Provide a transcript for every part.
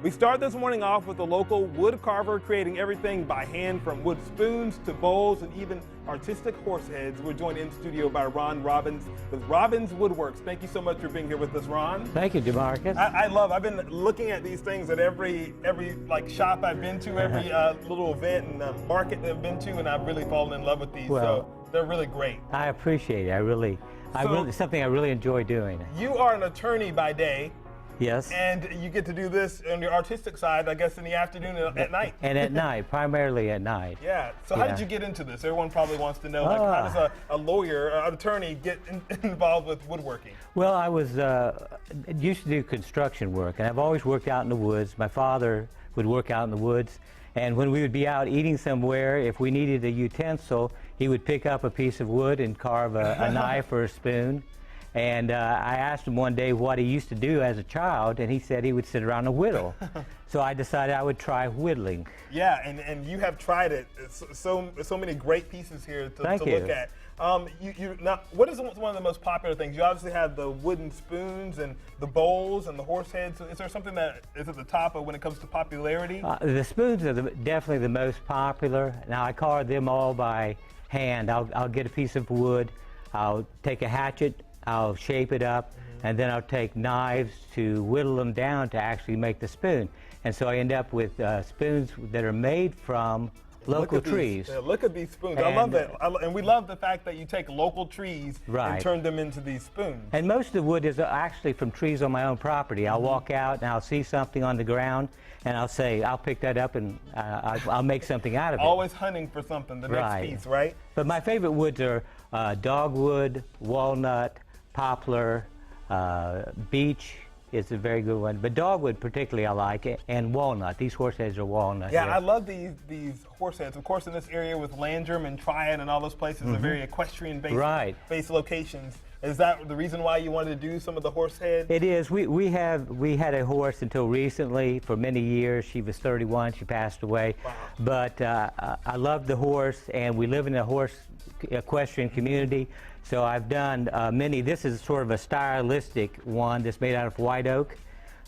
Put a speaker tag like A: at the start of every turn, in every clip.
A: We start this morning off with a local wood carver creating everything by hand, from wood spoons to bowls and even artistic horse heads. We're joined in studio by Ron Robbins with Robbins Woodworks. Thank you so much for being here with us, Ron.
B: Thank you, DeMarcus.
A: I've been looking at these things at every like shop I've been to, every little event and market that I've been to, and I've really fallen in love with these. So they're really great.
B: I appreciate it. It's something I really enjoy doing.
A: You are an attorney by day.
B: Yes.
A: And you get to do this on your artistic side, I guess, in the afternoon and at night.
B: And at night, primarily at night.
A: Yeah. So how did you get into this? Everyone probably wants to know, like, how does a lawyer, an attorney, get involved with woodworking?
B: Well, I was used to do construction work, and I've always worked out in the woods. My father would work out in the woods, and when we would be out eating somewhere, if we needed a utensil, he would pick up a piece of wood and carve a knife or a spoon. And I asked him one day what he used to do as a child, and he said he would sit around and whittle. So I decided I would try whittling.
A: Yeah, and you have tried it. So many great pieces here to look at. Now, what is one of the most popular things? You obviously have the wooden spoons and the bowls and the horse heads. Is there something that is at the top of when it comes to popularity?
B: The spoons are definitely the most popular. Now, I carve them all by hand. I'll get a piece of wood, I'll take a hatchet, I'll shape it up, and then I'll take knives to whittle them down to actually make the spoon. And so I end up with spoons that are made from local trees.
A: Look at these spoons. I love that. And we love the fact that you take local trees and turn them into these spoons.
B: And most of the wood is actually from trees on my own property. I'll walk out and I'll see something on the ground, and I'll say, I'll pick that up and I'll make something out of it.
A: Always hunting for something, the next piece, right?
B: But my favorite woods are dogwood, walnut, poplar, beech is a very good one, but dogwood particularly I like it, and walnut. These horse heads are walnut.
A: Yeah, I love these horse heads. Of course, in this area with Landrum and Triad and all those places, are very equestrian-based locations. Is that the reason why you wanted to do some of the horse heads?
B: It is. We had a horse until recently, for many years. She was 31. She passed away.
A: Wow.
B: But I love the horse, and we live in a horse equestrian community. So I've done many. This is sort of a stylistic one that's made out of white oak.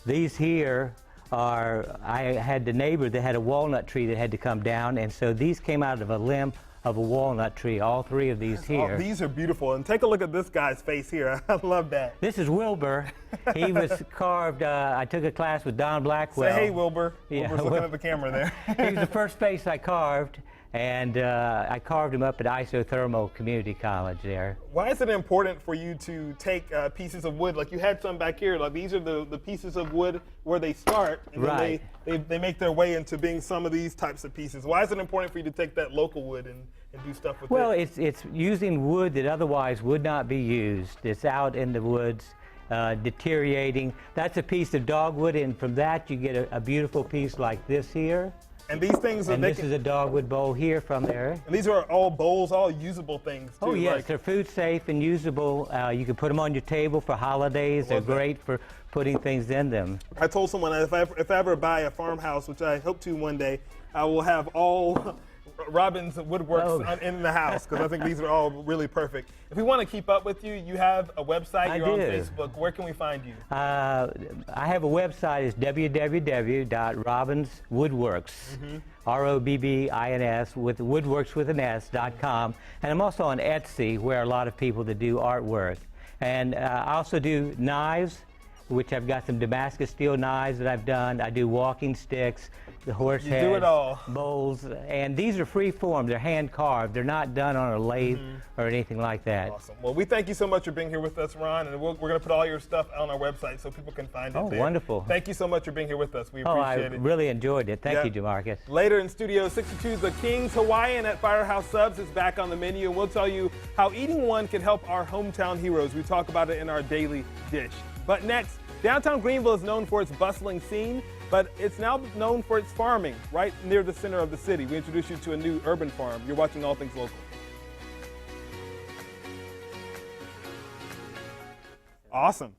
B: These here are, I had the neighbor that had a walnut tree that had to come down, and so these came out of a limb of a walnut tree, all three of these here.
A: Oh, these are beautiful. And take a look at this guy's face here. I love that.
B: This is Wilbur. He was carved, I took a class with Don Blackwell.
A: Say hey, Wilbur.
B: Yeah,
A: Wilbur's looking at the camera there.
B: He was the first face I carved, and I carved him up at Isothermal Community College there.
A: Why is it important for you to take pieces of wood, like you had some back here, like these are the pieces of wood where they start, and then they make their way into being some of these types of pieces. Why is it important for you to take that local wood and do stuff with it?
B: Well, it's using wood that otherwise would not be used. It's out in the woods, deteriorating. That's a piece of dogwood, and from that you get a beautiful piece like this here.
A: And these things are...
B: And this is a dogwood bowl here from there.
A: And these are all bowls, all usable things, too.
B: Oh, yes. They're food safe and usable. You can put them on your table for holidays. They're great for putting things in them.
A: I told someone if I ever buy a farmhouse, which I hope to one day, I will have all Robbins Woodworks in the house, because I think these are all really perfect. If we want to keep up with you, you have a website. You're on Facebook. Where can we find you? I
B: have a website. It's www.robbinswoodworks, ROBBINS, with woodworks with an S.com. And I'm also on Etsy, where a lot of people that do artwork. And I also do knives, which I've got some Damascus steel knives that I've done. I do walking sticks, the horse heads,
A: do it all.
B: Bowls, and these are free form. They're hand carved. They're not done on a lathe or anything like that.
A: Awesome. Well, we thank you so much for being here with us, Ron, and we're going to put all your stuff on our website so people can find it.
B: Oh, wonderful.
A: Thank you so much for being here with us. We appreciate it.
B: I really enjoyed it. Thank you, DeMarcus.
A: Later in Studio 62, the King's Hawaiian at Firehouse Subs is back on the menu, and we'll tell you how eating one can help our hometown heroes. We talk about it in our daily dish. But next, downtown Greenville is known for its bustling scene, but it's now known for its farming right near the center of the city. We introduce you to a new urban farm. You're watching All Things Local. Awesome.